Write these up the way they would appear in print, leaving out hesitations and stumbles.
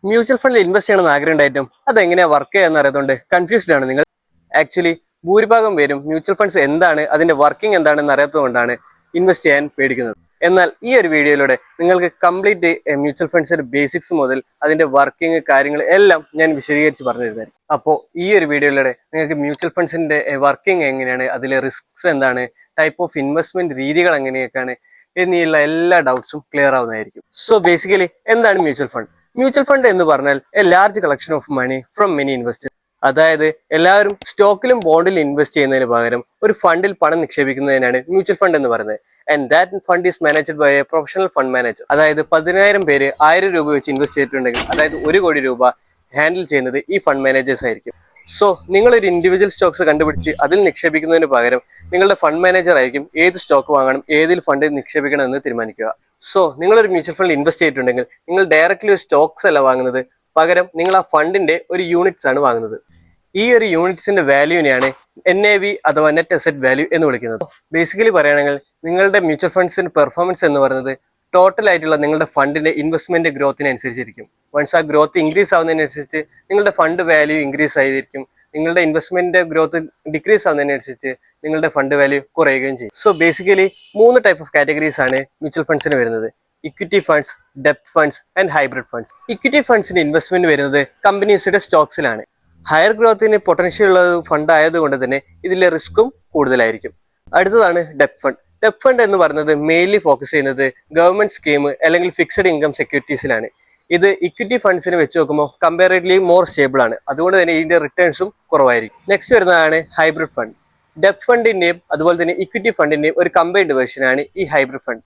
Mutual ഫണ്ടിൽ invest ചെയ്യണമെന്ന് ആഗ്രഹം ഉണ്ടായിട്ടും അതെങ്ങനെയാ വർക്ക് ചെയ്യാന്ന് അറിയാത്തതുകൊണ്ട് കൺഫ്യൂസ്ഡ് ആണ് നിങ്ങൾ. ആക്ച്വലി ഭൂരിഭാഗം പേരും മ്യൂച്വൽ ഫണ്ട്സ് എന്താണ്, അതിന്റെ വർക്കിംഗ് എന്താണെന്ന് അറിയാത്തതുകൊണ്ടാണ് ഇൻവെസ്റ്റ് ചെയ്യാൻ പേടിക്കുന്നത്. എന്നാൽ ഈ ഒരു വീഡിയോയിലൂടെ നിങ്ങൾക്ക് കംപ്ലീറ്റ് മ്യൂച്വൽ ഫണ്ട്സിന്റെ ബേസിക്സ് മുതൽ അതിന്റെ വർക്കിംഗ് കാര്യങ്ങൾ എല്ലാം ഞാൻ വിശദീകരിച്ച് പറഞ്ഞു തരുന്നതായിരിക്കും. അപ്പോൾ ഈ ഒരു വീഡിയോയിലൂടെ നിങ്ങൾക്ക് മ്യൂച്വൽ ഫണ്ട്സിന്റെ വർക്കിംഗ് എങ്ങനെയാണ്, അതിലെ റിസ്ക്സ് എന്താണ്, ടൈപ്പ് ഓഫ് ഇൻവെസ്റ്റ്മെന്റ് രീതികൾ എങ്ങനെയൊക്കെയാണ് എന്നുള്ള എല്ലാ ഡൗട്ട്സും ക്ലിയർ ആവുന്നതായിരിക്കും. സോ ബേസിക്കലി എന്താണ് മ്യൂച്വൽ ഫണ്ട്? മ്യൂച്വൽ ഫണ്ട് എന്ന് പറഞ്ഞാൽ a large collection of money from many investors. അതായത് എല്ലാവരും സ്റ്റോക്കിലും ബോണ്ടിലും ഇൻവെസ്റ്റ് ചെയ്യുന്നതിന് പകരം ഒരു ഫണ്ടിൽ പണം നിക്ഷേപിക്കുന്നതിനാണ് മ്യൂച്വൽ ഫണ്ട് എന്ന് പറയുന്നത്. And that fund is managed by a professional fund manager. അതായത് 10,000 പേര് 1000 രൂപ വെച്ച് ഇൻവെസ്റ്റ് ചെയ്തിട്ടുണ്ടെങ്കിൽ അതായത് 1 കോടി രൂപ ഹാൻഡിൽ ചെയ്യുന്നത് ഈ ഫണ്ട് മാനേജേഴ്സ് ആയിരിക്കും. സോ നിങ്ങളൊരു ഇൻഡിവിജ്വൽ സ്റ്റോക്സ് കണ്ടുപിടിച്ച് അതിൽ നിക്ഷേപിക്കുന്നതിന് പകരം നിങ്ങളുടെ ഫണ്ട് മാനേജർ ആയിരിക്കും ഏത് സ്റ്റോക്ക് വാങ്ങണം, ഏതിൽ ഫണ്ട് നിക്ഷേപിക്കണം എന്ന് തീരുമാനിക്കുക. സോ നിങ്ങളൊരു മ്യൂച്വൽ ഫണ്ടിൽ ഇൻവെസ്റ്റ് ചെയ്തിട്ടുണ്ടെങ്കിൽ നിങ്ങൾ ഡയറക്റ്റ്ലി സ്റ്റോക്സ് അല്ല വാങ്ങുന്നത്, പകരം നിങ്ങൾ ആ ഫണ്ടിന്റെ ഒരു യൂണിറ്റ്സ് ആണ് വാങ്ങുന്നത്. ഈ ഒരു യൂണിറ്റ്സിന്റെ വാല്യൂവിനെയാണ് NAV അഥവാ നെറ്റ് അസറ്റ് വാല്യൂ എന്ന് വിളിക്കുന്നത്. ബേസിക്കലി പറയുകയാണെങ്കിൽ നിങ്ങളുടെ മ്യൂച്വൽ ഫണ്ട്സിന്റെ പെർഫോമൻസ് എന്ന് പറയുന്നത് ടോട്ടൽ ആയിട്ടുള്ള നിങ്ങളുടെ ഫണ്ടിന്റെ ഇൻവെസ്റ്റ്മെന്റ് ഗ്രോത്തിനെ അനുസരിച്ചിരിക്കും. വൺസ് ആ ഗ്രോത്ത് ഇൻക്രീസ് ആവുന്നതിനനുസരിച്ച് നിങ്ങളുടെ ഫണ്ട് വാല്യൂ ഇൻക്രീസ് ആയിരിക്കും. നിങ്ങളുടെ ഇൻവെസ്റ്റ്മെന്റ് ഗ്രോത്ത് ഡിക്രീസ് ആവുന്നതിനനുസരിച്ച് നിങ്ങളുടെ ഫണ്ട് വാല്യൂ കുറയുകയും ചെയ്യും. So basically 3 type of categories ആണ് മ്യൂച്വൽ ഫണ്ട്സിന് വരുന്നത്: ഇക്വിറ്റി ഫണ്ട്സ്, ഡെപ്റ്റ് funds and hybrid funds. Equity ഫണ്ട്സിന്റെ ഇൻവെസ്റ്റ്മെന്റ് വരുന്നത് കമ്പനീസിന്റെ സ്റ്റോക്സിലാണ്. ഹയർ ഗ്രോത്തിന് പൊട്ടൻഷ്യൽ ഉള്ള ഫണ്ട് ആയതുകൊണ്ട് തന്നെ ഇതിലെ റിസ്ക്കും കൂടുതലായിരിക്കും. അടുത്തതാണ് ഡെപ്റ്റ് ഫണ്ട്. ഡെപ്റ്റ് ഫണ്ട് എന്ന് പറയുന്നത് മെയിൻലി ഫോക്കസ് ചെയ്യുന്നത് ഗവൺമെന്റ് സ്കീം അല്ലെങ്കിൽ ഫിക്സഡ് ഇൻകം സെക്യൂരിറ്റീസിലാണ്. ഇത് ഇക്വിറ്റി ഫണ്ട്സിന് വെച്ച് നോക്കുമ്പോൾ കമ്പാരേറ്റീവ്ലി മോർ സ്റ്റേബിൾ ആണ്, അതുകൊണ്ട് തന്നെ ഇതിന്റെ റിട്ടേൺസും കുറവായിരിക്കും. നെക്സ്റ്റ് വരുന്നതാണ് ഹൈബ്രിഡ് ഫണ്ട്. ഡെപ്റ്റ് ഫണ്ടിന്റെയും അതുപോലെ തന്നെ ഇക്വിറ്റി ഫണ്ടിന്റെയും ഒരു കമ്പൈൻഡ് വേർഷനാണ് ഈ ഹൈബ്രിഡ് ഫണ്ട്.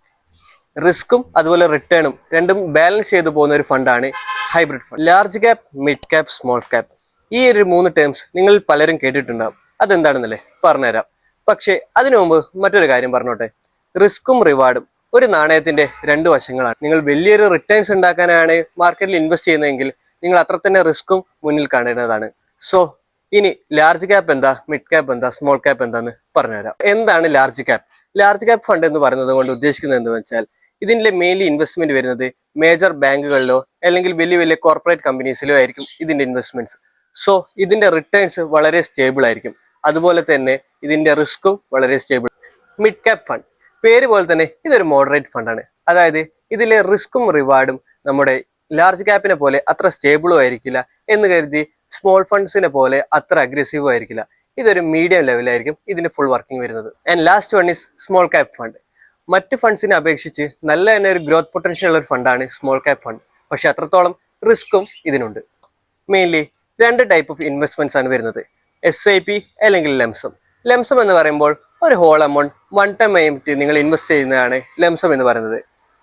റിസ്ക്കും അതുപോലെ റിട്ടേണും രണ്ടും ബാലൻസ് ചെയ്തു പോകുന്ന ഒരു ഫണ്ടാണ് hybrid fund. Large cap, mid cap, small cap, ഈ ഒരു 3 ടേംസ് നിങ്ങൾ പലരും കേട്ടിട്ടുണ്ടാകും. അതെന്താണെന്നല്ലേ പറഞ്ഞുതരാം. പക്ഷേ അതിനു മുമ്പ് മറ്റൊരു കാര്യം പറഞ്ഞോട്ടെ. റിസ്ക്കും റിവാർഡും ഒരു നാണയത്തിന്റെ 2 വശങ്ങളാണ്. നിങ്ങൾ വലിയൊരു റിട്ടേൺസ് ഉണ്ടാക്കാനാണ് മാർക്കറ്റിൽ ഇൻവെസ്റ്റ് ചെയ്യുന്നതെങ്കിൽ നിങ്ങൾ അത്ര തന്നെ റിസ്ക്കും മുന്നിൽ കാണേണ്ടതാണ്. സോ ഇനി ലാർജ് ക്യാപ്പ് എന്താ, മിഡ് ക്യാപ്പ് എന്താ, സ്മോൾ ക്യാപ്പ് എന്താന്ന് പറഞ്ഞുതരാം. എന്താണ് large cap? Large cap fund എന്ന് പറയുന്നത് കൊണ്ട് ഉദ്ദേശിക്കുന്നത് എന്താണെന്ന് വെച്ചാൽ ഇതിന്റെ മെയിൻലി ഇൻവെസ്റ്റ്മെന്റ് വരുന്നത് മേജർ ബാങ്കുകളിലോ അല്ലെങ്കിൽ വലിയ വലിയ കോർപ്പറേറ്റ് കമ്പനീസിലോ ആയിരിക്കും ഇതിന്റെ ഇൻവെസ്റ്റ്മെന്റ്സ്. സോ ഇതിന്റെ റിട്ടേൺസ് വളരെ സ്റ്റേബിൾ ആയിരിക്കും, അതുപോലെ തന്നെ ഇതിന്റെ റിസ്ക്കും വളരെ സ്റ്റേബിൾ. മിഡ് ക്യാപ് ഫണ്ട്, പേര് പോലെ തന്നെ ഇതൊരു മോഡറേറ്റ് ഫണ്ടാണ്. അതായത് ഇതിലെ റിസ്ക്കും റിവാർഡും നമ്മുടെ ലാർജ് ക്യാപ്പിനെ പോലെ അത്ര സ്റ്റേബിളും ആയിരിക്കില്ല എന്ന് കരുതി സ്മോൾ ഫണ്ട്സിനെ പോലെ അത്ര അഗ്രസീവും ആയിരിക്കില്ല. ഇതൊരു മീഡിയം ലെവലായിരിക്കും ഇതിന്റെ ഫുൾ വർക്കിംഗ് വരുന്നത്. And last one is small cap fund. മറ്റ് ഫണ്ട്സിനെ അപേക്ഷിച്ച് നല്ല തന്നെ ഒരു ഗ്രോത്ത് പൊട്ടൻഷ്യൽ ഉള്ള ഒരു ഫണ്ടാണ് സ്മോൾ ക്യാപ് ഫണ്ട്. പക്ഷെ അത്രത്തോളം റിസ്ക്കും ഇതിനുണ്ട്. മെയിൻലി 2 ടൈപ്പ് ഓഫ് ഇൻവെസ്റ്റ്മെന്റ്സ് ആണ് വരുന്നത്: SIP അല്ലെങ്കിൽ ലംസം. ലംസം എന്ന് പറയുമ്പോൾ ഒരു ഹോൾ എമൗണ്ട് 1 ടൈം ആയിട്ട് നിങ്ങൾ ഇൻവെസ്റ്റ് ചെയ്യുന്നതാണ് ലംസം എന്ന് പറയുന്നത്.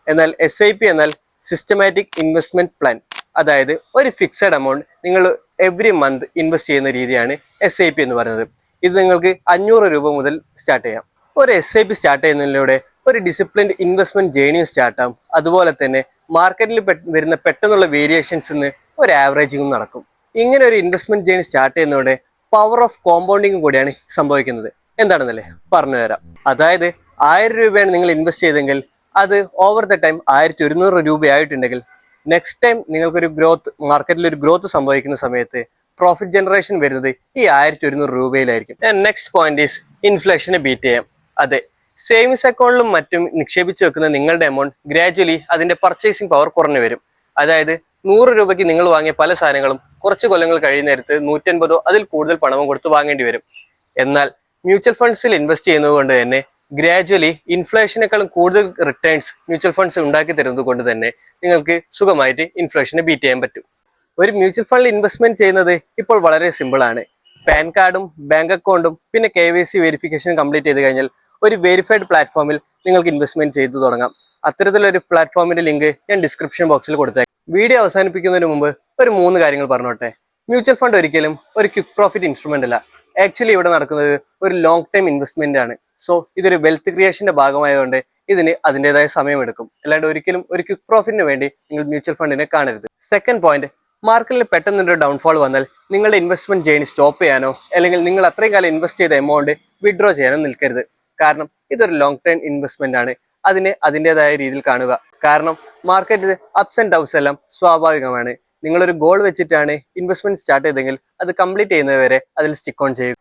എന്നാൽ SIP എന്നാൽ സിസ്റ്റമാറ്റിക് ഇൻവെസ്റ്റ്മെന്റ് പ്ലാൻ. അതായത് ഒരു ഫിക്സഡ് എമൗണ്ട് നിങ്ങൾ എവറി മന്ത് ഇൻവെസ്റ്റ് ചെയ്യുന്ന രീതിയാണ് SIP എന്ന് പറയുന്നത്. ഇത് നിങ്ങൾക്ക് 500 രൂപ മുതൽ സ്റ്റാർട്ട് ചെയ്യാം. ഒരു SIP സ്റ്റാർട്ട് ചെയ്യുന്നതിലൂടെ ഒരു ഡിസിപ്ലിൻഡ് ഇൻവെസ്റ്റ്മെന്റ് ജേണിയും സ്റ്റാർട്ടാവും. അതുപോലെ തന്നെ മാർക്കറ്റിൽ വരുന്ന പെട്ടെന്നുള്ള വേരിയേഷൻസിന് ഒരു ആവറേജിങ്ങും നടക്കും. ഇങ്ങനെ ഒരു ഇൻവെസ്റ്റ്മെന്റ് ജേണി സ്റ്റാർട്ട് ചെയ്യുന്നതോടെ പവർ ഓഫ് കോമ്പൗണ്ടിങ് കൂടിയാണ് സംഭവിക്കുന്നത്. എന്താണെന്നല്ലേ പറഞ്ഞുതരാം. അതായത് 1000 രൂപയാണ് നിങ്ങൾ ഇൻവെസ്റ്റ് ചെയ്തെങ്കിൽ അത് ഓവർ ദ ടൈം 1200 രൂപയായിട്ടുണ്ടെങ്കിൽ നെക്സ്റ്റ് ടൈം നിങ്ങൾക്കൊരു ഗ്രോത്ത്, മാർക്കറ്റിൽ ഒരു ഗ്രോത്ത് സംഭവിക്കുന്ന സമയത്ത് പ്രോഫിറ്റ് ജനറേഷൻ വരുന്നത് ഈ 1200 രൂപയിലായിരിക്കും. നെക്സ്റ്റ് പോയിന്റ് ഈസ് ഇൻഫ്ലേഷനെ ബീറ്റ് ചെയ്യാം. അതെ, സേവിങ്സ് അക്കൗണ്ടിലും മറ്റും നിക്ഷേപിച്ച് വെക്കുന്ന നിങ്ങളുടെ എമൗണ്ട് ഗ്രാജുവലി അതിന്റെ പർച്ചേസിംഗ് പവർ കുറഞ്ഞു വരും. അതായത് 100 രൂപയ്ക്ക് നിങ്ങൾ വാങ്ങിയ പല സാധനങ്ങളും കുറച്ച് കൊല്ലങ്ങൾ കഴിയുന്ന നേരത്ത് 150 അതിൽ കൂടുതൽ പണവും കൊടുത്ത് വാങ്ങേണ്ടി വരും. എന്നാൽ മ്യൂച്വൽ ഫണ്ട്സിൽ ഇൻവെസ്റ്റ് ചെയ്യുന്നത് കൊണ്ട് തന്നെ ഗ്രാജുവലി ഇൻഫ്ലേഷനേക്കാളും കൂടുതൽ റിട്ടേൺസ് മ്യൂച്വൽ ഫണ്ട്സ് ഉണ്ടാക്കി തരുന്നത് കൊണ്ട് തന്നെ നിങ്ങൾക്ക് സുഖമായിട്ട് ഇൻഫ്ലേഷനെ ബീറ്റ് ചെയ്യാൻ പറ്റും. ഒരു മ്യൂച്വൽ ഫണ്ടിൽ ഇൻവെസ്റ്റ്മെന്റ് ചെയ്യുന്നത് ഇപ്പോൾ വളരെ സിമ്പിൾ ആണ്. പാൻ കാർഡും ബാങ്ക് അക്കൗണ്ടും പിന്നെ KYC വെരിഫിക്കേഷൻ കംപ്ലീറ്റ് ചെയ്ത് കഴിഞ്ഞാൽ ഒരു വെരിഫൈഡ് പ്ലാറ്റ്ഫോമിൽ നിങ്ങൾക്ക് ഇൻവെസ്റ്റ്മെന്റ് ചെയ്തു തുടങ്ങാം. അത്തരത്തിലൊരു പ്ലാറ്റ്ഫോമിന്റെ ലിങ്ക് ഞാൻ ഡിസ്ക്രിപ്ഷൻ ബോക്സിൽ കൊടുത്തേക്കാം. വീഡിയോ അവസാനിപ്പിക്കുന്നതിന് മുമ്പ് ഒരു 3 കാര്യങ്ങൾ പറഞ്ഞോട്ടെ. മ്യൂച്വൽ ഫണ്ട് ഒരിക്കലും ഒരു ക്വിക്ക് പ്രോഫിറ്റ് ഇൻസ്ട്രുമെന്റ് അല്ല. ആക്ച്വലി ഇവിടെ നടക്കുന്നത് ഒരു ലോങ് ടൈം ഇൻവെസ്റ്റ്മെന്റ് ആണ്. സോ ഇതൊരു വെൽത്ത് ക്രിയേഷന്റെ ഭാഗമായതുകൊണ്ട് ഇതിന് അതിൻ്റെതായ സമയമെടുക്കും. അല്ലാണ്ട് ഒരിക്കലും ഒരു ക്വിക്ക് പ്രോഫിറ്റിന് വേണ്ടി നിങ്ങൾ മ്യൂച്വൽ ഫണ്ടിനെ കാണരുത്. സെക്കൻഡ് പോയിന്റ്, മാർക്കറ്റിൽ പെട്ടെന്നൊരു ഡൗൺഫോൾ വന്നാൽ നിങ്ങളുടെ ഇൻവെസ്റ്റ്മെന്റ് ജേണി സ്റ്റോപ്പ് ചെയ്യാനോ അല്ലെങ്കിൽ നിങ്ങൾ അത്രയും കാലം ഇൻവെസ്റ്റ് ചെയ്ത എമൗണ്ട് വിഡ്രോ ചെയ്യാനോ നിൽക്കരുത്. കാരണം ഇതൊരു ലോങ് ടൈം ഇൻവെസ്റ്റ്മെന്റ് ആണ്. അതിനെ അതിൻ്റെതായ രീതിയിൽ കാണുക. കാരണം മാർക്കറ്റിൽ അപ്സ് ആൻഡ് ഡൗൺസ് എല്ലാം സ്വാഭാവികമാണ്. നിങ്ങളൊരു ഗോൾ വെച്ചിട്ടാണ് ഇൻവെസ്റ്റ്മെന്റ് സ്റ്റാർട്ട് ചെയ്തെങ്കിൽ അത് കംപ്ലീറ്റ് ചെയ്യുന്നവരെ അതിൽ സ്റ്റിക്ക് ഓൺ ചെയ്യുക.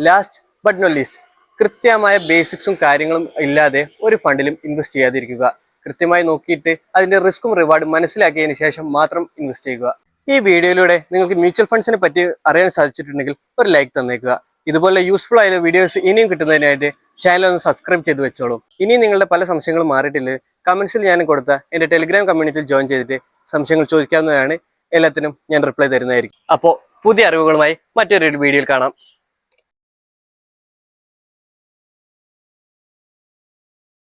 ലാസ്റ്റ് ബട്ട് നോട്ട് ലീസ്റ്റ്, കൃത്യമായ ബേസിക്സും കാര്യങ്ങളും ഇല്ലാതെ ഒരു ഫണ്ടിലും ഇൻവെസ്റ്റ് ചെയ്യാതിരിക്കുക. കൃത്യമായി നോക്കിയിട്ട് അതിന്റെ റിസ്ക്കും റിവാർഡും മനസ്സിലാക്കിയതിന് ശേഷം മാത്രം ഇൻവെസ്റ്റ് ചെയ്യുക. ഈ വീഡിയോയിലൂടെ നിങ്ങൾക്ക് മ്യൂച്വൽ ഫണ്ട്സിനെ പറ്റി അറിയാൻ സാധിച്ചിട്ടുണ്ടെങ്കിൽ ഒരു ലൈക്ക് തന്നേക്കുക. ഇതുപോലെ യൂസ്ഫുൾ ആയ വീഡിയോസ് ഇനിയും കിട്ടുന്നതിനായിട്ട് ചാനൽ ഒന്ന് സബ്സ്ക്രൈബ് ചെയ്ത് വെച്ചോളൂ. ഇനിയും നിങ്ങളുടെ പല സംശയങ്ങളും മാറിയിട്ടില്ല, കമന്റ്സിൽ ഞാൻ കൊടുത്ത എൻ്റെ ടെലിഗ്രാം കമ്മ്യൂണിറ്റിയിൽ ജോയിൻ ചെയ്തിട്ട് സംശയങ്ങൾ ചോദിക്കാവുന്നതാണ്. എല്ലാത്തിനും ഞാൻ റിപ്ലൈ തരുന്നതായിരിക്കും. അപ്പോൾ പുതിയ അറിവുകളുമായി മറ്റൊരു വീഡിയോയിൽ കാണാം.